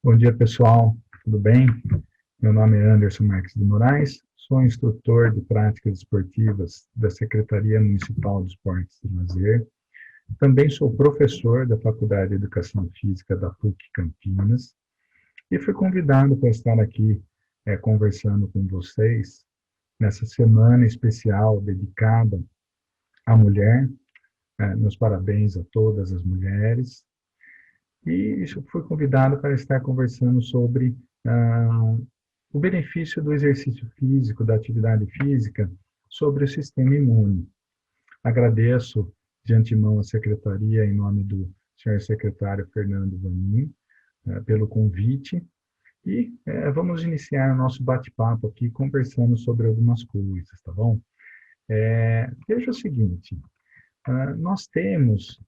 Bom dia, pessoal. Tudo bem? Meu nome é Anderson Marques de Moraes, sou instrutor de práticas esportivas da Secretaria Municipal de Esportes e Lazer. Também sou professor da Faculdade de Educação Física da PUC Campinas e fui convidado para estar aqui conversando com vocês nessa semana especial dedicada à mulher. Meus parabéns a todas as mulheres. E fui convidado para estar conversando sobre o benefício do exercício físico, da atividade física, sobre o sistema imune. Agradeço de antemão a secretaria, em nome do senhor secretário Fernando Vanin, pelo convite, e vamos iniciar o nosso bate-papo aqui, conversando sobre algumas coisas, tá bom? Veja o seguinte, nós temos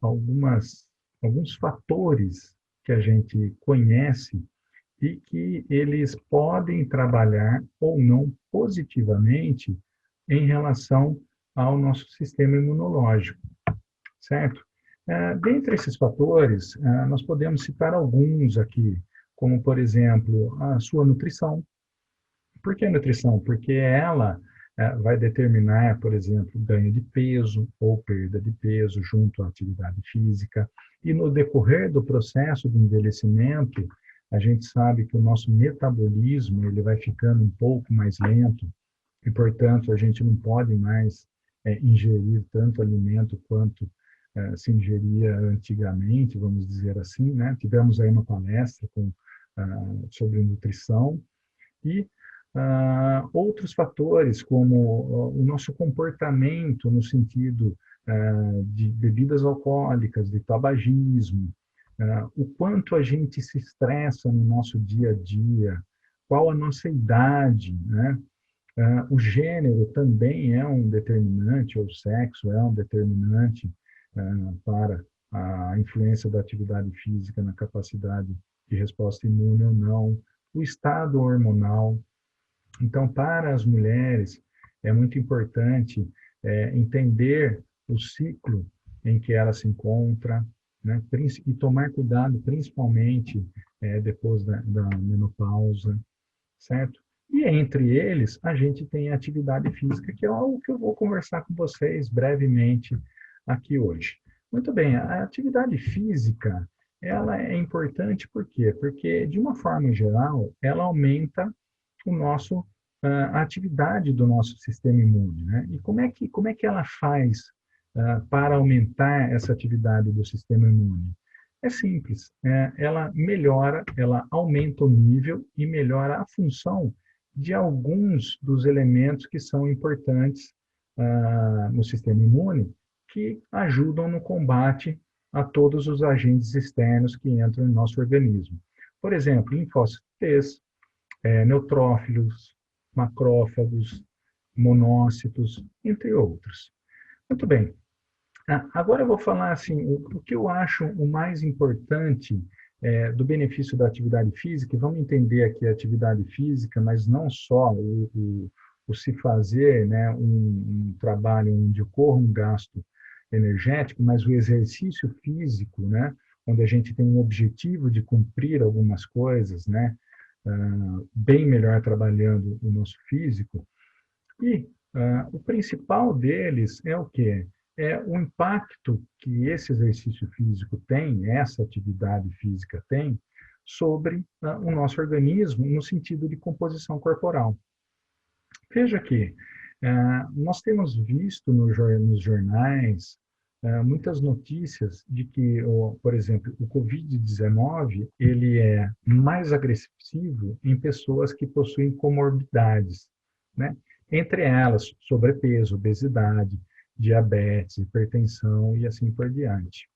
alguns fatores que a gente conhece e que eles podem trabalhar ou não positivamente em relação ao nosso sistema imunológico, certo? Dentre esses fatores, nós podemos citar alguns aqui, como, por exemplo, a sua nutrição. Por que a nutrição? Porque ela vai determinar, por exemplo, ganho de peso ou perda de peso junto à atividade física. E no decorrer do processo de envelhecimento, a gente sabe que o nosso metabolismo ele vai ficando um pouco mais lento e, portanto, a gente não pode mais ingerir tanto alimento quanto se ingeria antigamente, vamos dizer assim, né? Tivemos aí uma palestra sobre nutrição e outros fatores, como o nosso comportamento no sentido de bebidas alcoólicas, de tabagismo, o quanto a gente se estressa no nosso dia a dia, qual a nossa idade, né? O gênero também é um determinante, ou o sexo é um determinante para a influência da atividade física na capacidade de resposta imune ou não, o estado hormonal. Então, para as mulheres, é muito importante entender o ciclo em que ela se encontra, né, e tomar cuidado, principalmente depois da menopausa, certo? E entre eles, a gente tem a atividade física, que é algo que eu vou conversar com vocês brevemente aqui hoje. Muito bem, a atividade física, ela é importante por quê? Porque, de uma forma geral, ela aumenta a atividade do nosso sistema imune, né? E como é que ela faz para aumentar essa atividade do sistema imune? É simples, ela melhora, ela aumenta o nível e melhora a função de alguns dos elementos que são importantes no sistema imune, que ajudam no combate a todos os agentes externos que entram no nosso organismo. Por exemplo, linfócitos T, neutrófilos, macrófagos, monócitos, entre outros. Muito bem. Agora eu vou falar assim, o que eu acho o mais importante do benefício da atividade física, e vamos entender aqui a atividade física, mas não só o se fazer né, um trabalho onde ocorra um gasto energético, mas o exercício físico, né, onde a gente tem um objetivo de cumprir algumas coisas, né, bem melhor trabalhando o nosso físico. E o principal deles é o quê? É o impacto que esse exercício físico tem, essa atividade física tem, sobre o nosso organismo no sentido de composição corporal. Veja que nós temos visto nos jornais muitas notícias de que, por exemplo, o Covid-19 ele é mais agressivo em pessoas que possuem comorbidades, né? Entre elas, sobrepeso, obesidade, diabetes, hipertensão e assim por diante.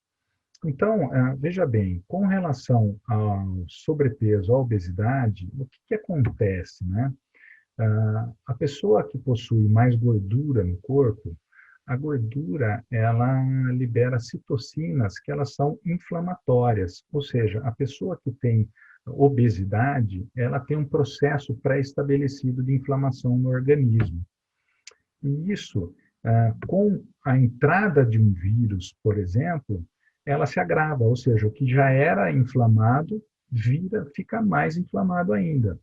Então, veja bem, com relação ao sobrepeso, à obesidade, o que acontece, né? A pessoa que possui mais gordura no corpo, a gordura, ela libera citocinas que elas são inflamatórias, ou seja, a pessoa que tem obesidade, ela tem um processo pré-estabelecido de inflamação no organismo. E isso, com a entrada de um vírus, por exemplo, ela se agrava, ou seja, o que já era inflamado, fica mais inflamado ainda.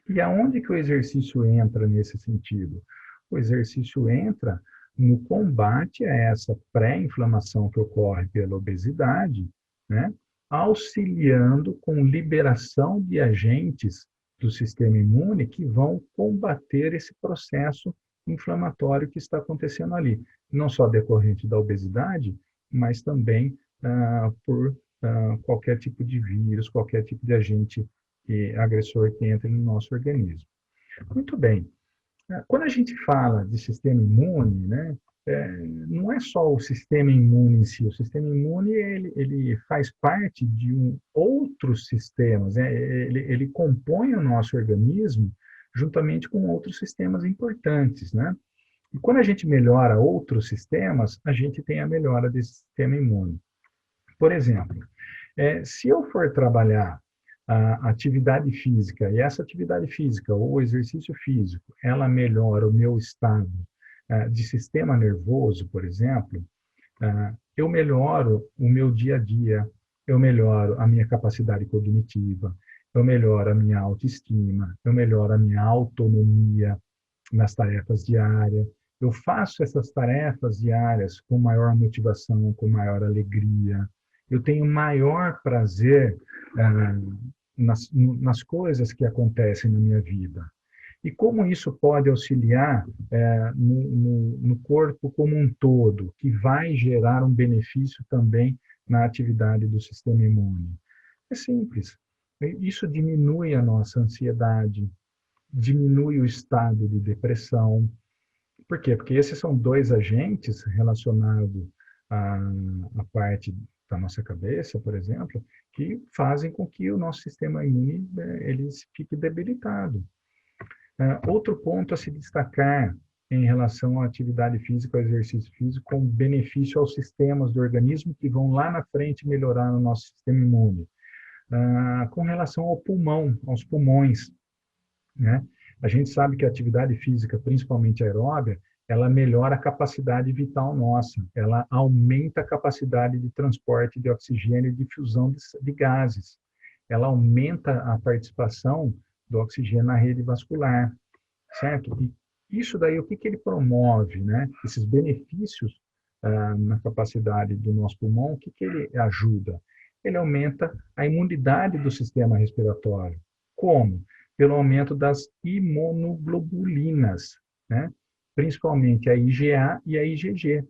E aonde que o exercício entra nesse sentido? O exercício entra no combate a essa pré-inflamação que ocorre pela obesidade, né? Auxiliando com liberação de agentes do sistema imune que vão combater esse processo inflamatório que está acontecendo ali, não só decorrente da obesidade, mas também por qualquer tipo de vírus, qualquer tipo de agente agressor que entra no nosso organismo. Muito bem. Quando a gente fala de sistema imune, né, não é só o sistema imune em si. O sistema imune ele faz parte de outros sistemas. Né? Ele compõe o nosso organismo juntamente com outros sistemas importantes. Né? E quando a gente melhora outros sistemas, a gente tem a melhora desse sistema imune. Por exemplo, se eu for trabalhar a atividade física, e essa atividade física, ou o exercício físico, ela melhora o meu estado de sistema nervoso, por exemplo, eu melhoro o meu dia a dia, eu melhoro a minha capacidade cognitiva, eu melhoro a minha autoestima, eu melhoro a minha autonomia nas tarefas diárias. Eu faço essas tarefas diárias com maior motivação, com maior alegria. Eu tenho maior prazer nas coisas que acontecem na minha vida. E como isso pode auxiliar no corpo como um todo, que vai gerar um benefício também na atividade do sistema imune? É simples. Isso diminui a nossa ansiedade, diminui o estado de depressão. Por quê? Porque esses são dois agentes relacionados à parte da nossa cabeça, por exemplo, que fazem com que o nosso sistema imune ele fique debilitado. Outro ponto a se destacar em relação à atividade física, ao exercício físico, com benefício aos sistemas do organismo que vão lá na frente melhorar o nosso sistema imune. Com relação ao pulmão, aos pulmões, né? A gente sabe que a atividade física, principalmente aeróbica, ela melhora a capacidade vital nossa, ela aumenta a capacidade de transporte de oxigênio e difusão de gases, ela aumenta a participação do oxigênio na rede vascular, certo? E isso daí, o que ele promove, né? Esses benefícios na capacidade do nosso pulmão, o que ele ajuda? Ele aumenta a imunidade do sistema respiratório. Como? Pelo aumento das imunoglobulinas, né? Principalmente a IgA e a IgG,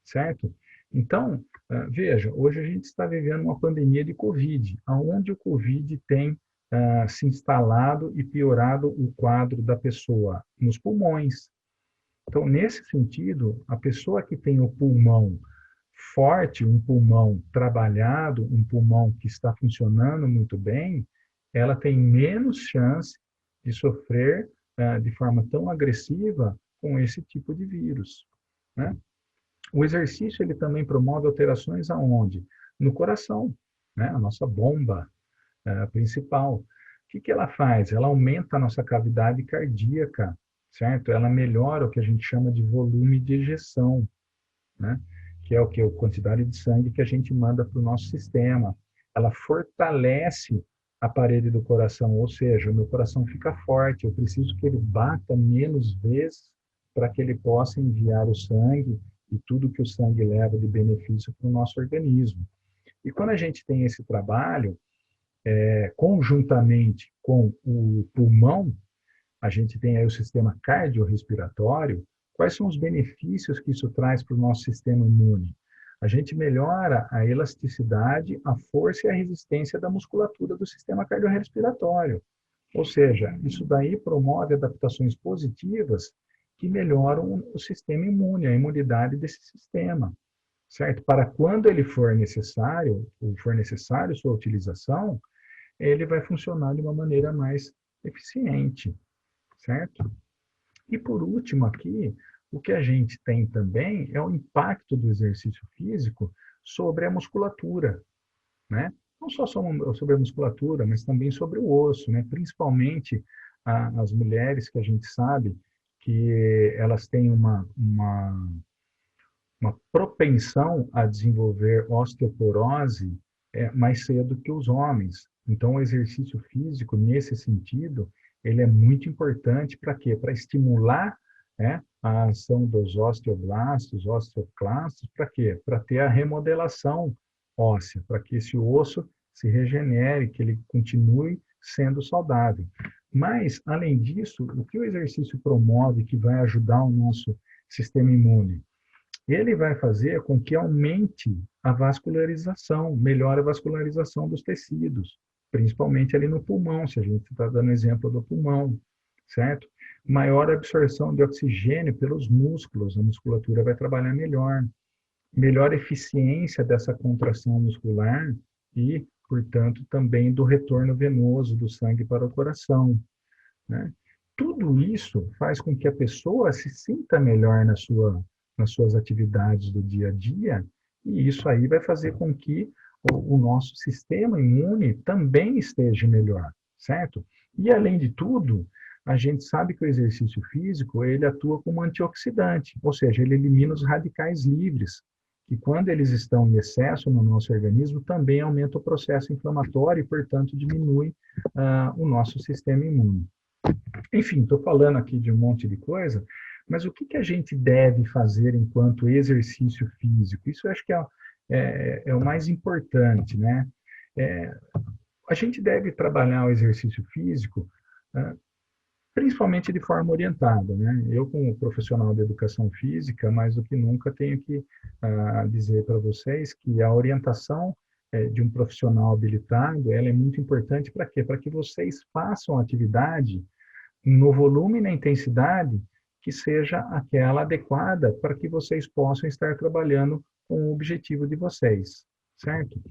certo? Então, veja, hoje a gente está vivendo uma pandemia de Covid, onde o Covid tem se instalado e piorado o quadro da pessoa nos pulmões. Então, nesse sentido, a pessoa que tem o pulmão forte, um pulmão trabalhado, um pulmão que está funcionando muito bem, ela tem menos chance de sofrer de forma tão agressiva com esse tipo de vírus, né? O exercício ele também promove alterações aonde? No coração, né? A nossa bomba principal. O que ela faz? Ela aumenta a nossa cavidade cardíaca, certo? Ela melhora o que a gente chama de volume de ejeção, né? Que é o que? A quantidade de sangue que a gente manda para o nosso sistema. Ela fortalece a parede do coração, ou seja, o meu coração fica forte, eu preciso que ele bata menos vezes para que ele possa enviar o sangue e tudo que o sangue leva de benefício para o nosso organismo. E quando a gente tem esse trabalho, conjuntamente com o pulmão, a gente tem aí o sistema cardiorrespiratório. Quais são os benefícios que isso traz para o nosso sistema imune? A gente melhora a elasticidade, a força e a resistência da musculatura do sistema cardiorrespiratório. Ou seja, isso daí promove adaptações positivas que melhoram o sistema imune, a imunidade desse sistema, certo? Para quando ele for necessário, ou for necessário sua utilização, ele vai funcionar de uma maneira mais eficiente, certo? E por último aqui, o que a gente tem também é o impacto do exercício físico sobre a musculatura, né? Não só sobre a musculatura, mas também sobre o osso, né? Principalmente as mulheres que a gente sabe que elas têm uma propensão a desenvolver osteoporose mais cedo que os homens, Então, o exercício físico, nesse sentido, ele é muito importante para quê? Para estimular, né, a ação dos osteoblastos, osteoclastos, para quê? Para ter a remodelação óssea, para que esse osso se regenere, que ele continue sendo saudável. Mas, além disso, o que o exercício promove que vai ajudar o nosso sistema imune? Ele vai fazer com que aumente a vascularização, melhore a vascularização dos tecidos, principalmente ali no pulmão, se a gente está dando exemplo do pulmão, certo? Maior absorção de oxigênio pelos músculos, a musculatura vai trabalhar melhor, melhor eficiência dessa contração muscular e, portanto, também do retorno venoso do sangue para o coração, né? Tudo isso faz com que a pessoa se sinta melhor nas suas atividades do dia a dia, e isso aí vai fazer com que o nosso sistema imune também esteja melhor, certo? E, além de tudo, a gente sabe que o exercício físico, ele atua como antioxidante, ou seja, ele elimina os radicais livres, que quando eles estão em excesso no nosso organismo, também aumenta o processo inflamatório e, portanto, diminui o nosso sistema imune. Enfim, estou falando aqui de um monte de coisa, mas o que, que a gente deve fazer enquanto exercício físico? Isso eu acho que é o mais importante, né? É, a gente deve trabalhar o exercício físico, principalmente de forma orientada, né? Eu, como profissional de educação física, mais do que nunca tenho que dizer para vocês que a orientação de um profissional habilitado, ela é muito importante para quê? Para que vocês façam atividade no volume e na intensidade que seja aquela adequada para que vocês possam estar trabalhando com o objetivo de vocês, certo?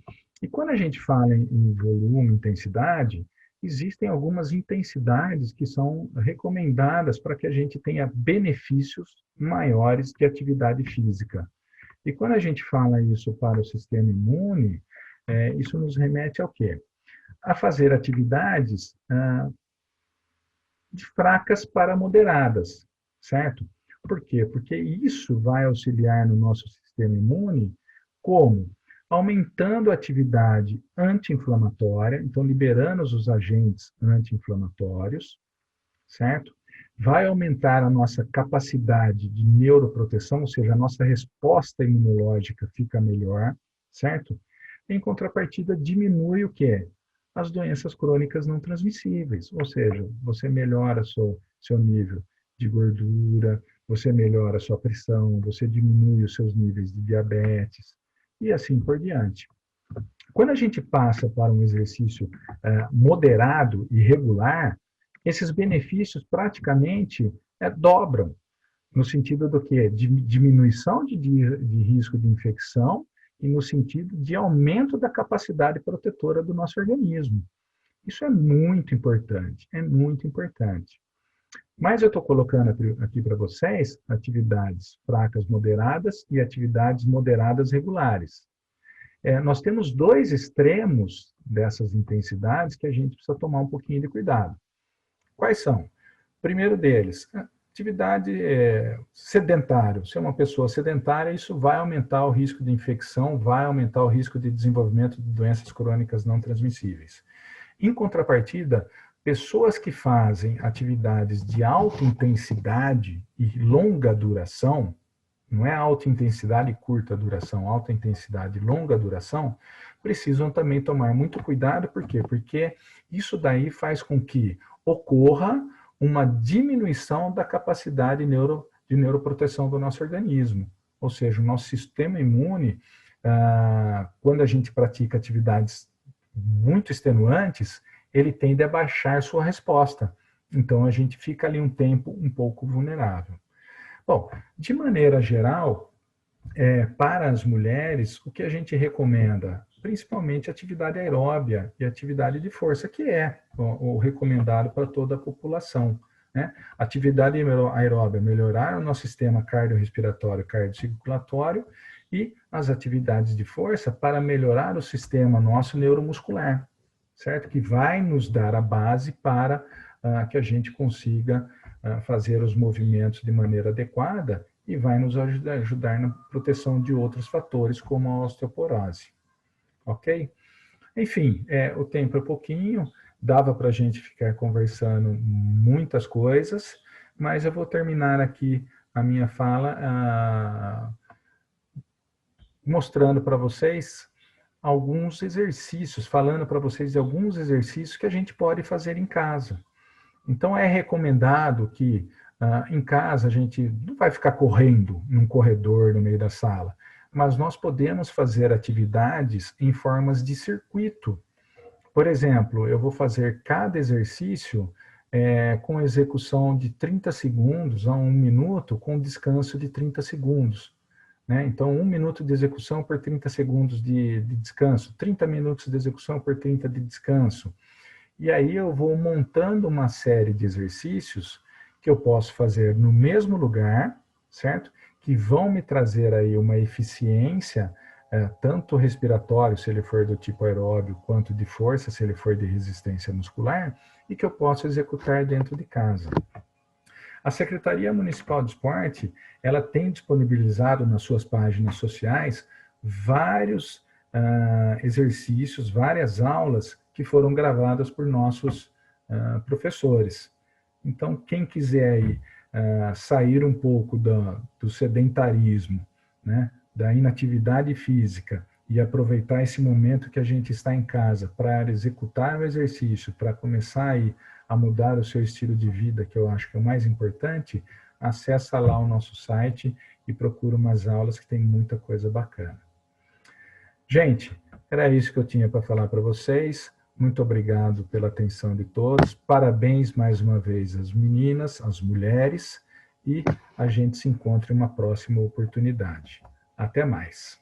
E quando a gente fala em volume, intensidade, existem algumas intensidades que são recomendadas para que a gente tenha benefícios maiores de atividade física. E quando a gente fala isso para o sistema imune, isso nos remete ao quê? A fazer atividades de fracas para moderadas, certo? Por quê? Porque isso vai auxiliar no nosso sistema imune como? Aumentando a atividade anti-inflamatória, então liberando os agentes anti-inflamatórios, certo? Vai aumentar a nossa capacidade de neuroproteção, ou seja, a nossa resposta imunológica fica melhor, certo? Em contrapartida, diminui o quê? As doenças crônicas não transmissíveis, ou seja, você melhora seu nível de gordura, você melhora a sua pressão, você diminui os seus níveis de diabetes e assim por diante. Quando a gente passa para um exercício moderado e regular, esses benefícios praticamente dobram, no sentido do que? De diminuição de risco de infecção e no sentido de aumento da capacidade protetora do nosso organismo. Isso é muito importante, é muito importante. Mas eu estou colocando aqui para vocês atividades fracas moderadas e atividades moderadas regulares. Nós temos dois extremos dessas intensidades que a gente precisa tomar um pouquinho de cuidado. Quais são? O primeiro deles, atividade sedentária. Se é uma pessoa sedentária, isso vai aumentar o risco de infecção, vai aumentar o risco de desenvolvimento de doenças crônicas não transmissíveis. Em contrapartida, pessoas que fazem atividades de alta intensidade e longa duração, não é alta intensidade e curta duração, alta intensidade e longa duração, precisam também tomar muito cuidado, por quê? Porque isso daí faz com que ocorra uma diminuição da capacidade de neuroproteção do nosso organismo. Ou seja, o nosso sistema imune, quando a gente pratica atividades muito extenuantes, ele tende a baixar sua resposta. Então, a gente fica ali um tempo um pouco vulnerável. Bom, de maneira geral, para as mulheres, o que a gente recomenda? Principalmente atividade aeróbia e atividade de força, que é o recomendado para toda a população, né? Atividade aeróbia, melhorar o nosso sistema cardiorrespiratório, cardiocirculatório, e as atividades de força para melhorar o sistema nosso neuromuscular, certo? Que vai nos dar a base para que a gente consiga fazer os movimentos de maneira adequada e vai nos ajudar na proteção de outros fatores, como a osteoporose. Ok? Enfim, o tempo é pouquinho, dava para a gente ficar conversando muitas coisas, mas eu vou terminar aqui a minha fala mostrando para vocês alguns exercícios, falando para vocês de alguns exercícios que a gente pode fazer em casa. Então, é recomendado que em casa a gente não vai ficar correndo num corredor no meio da sala, mas nós podemos fazer atividades em formas de circuito. Por exemplo, eu vou fazer cada exercício com execução de 30 segundos a 1 minuto, com descanso de 30 segundos. Né? Então, 1 minuto de execução por 30 segundos de descanso, 30 minutos de execução por 30 de descanso. E aí eu vou montando uma série de exercícios que eu posso fazer no mesmo lugar, certo? Que vão me trazer aí uma eficiência, tanto respiratório, se ele for do tipo aeróbio, quanto de força, se ele for de resistência muscular, e que eu posso executar dentro de casa. A Secretaria Municipal de Esporte, ela tem disponibilizado nas suas páginas sociais vários exercícios, várias aulas que foram gravadas por nossos professores. Então, quem quiser aí, sair um pouco do sedentarismo, né, da inatividade física, e aproveitar esse momento que a gente está em casa para executar o exercício, para começar aí a mudar o seu estilo de vida, que eu acho que é o mais importante, acessa lá o nosso site e procura umas aulas que tem muita coisa bacana. Gente, era isso que eu tinha para falar para vocês. Muito obrigado pela atenção de todos. Parabéns mais uma vez às meninas, às mulheres, e a gente se encontra em uma próxima oportunidade. Até mais.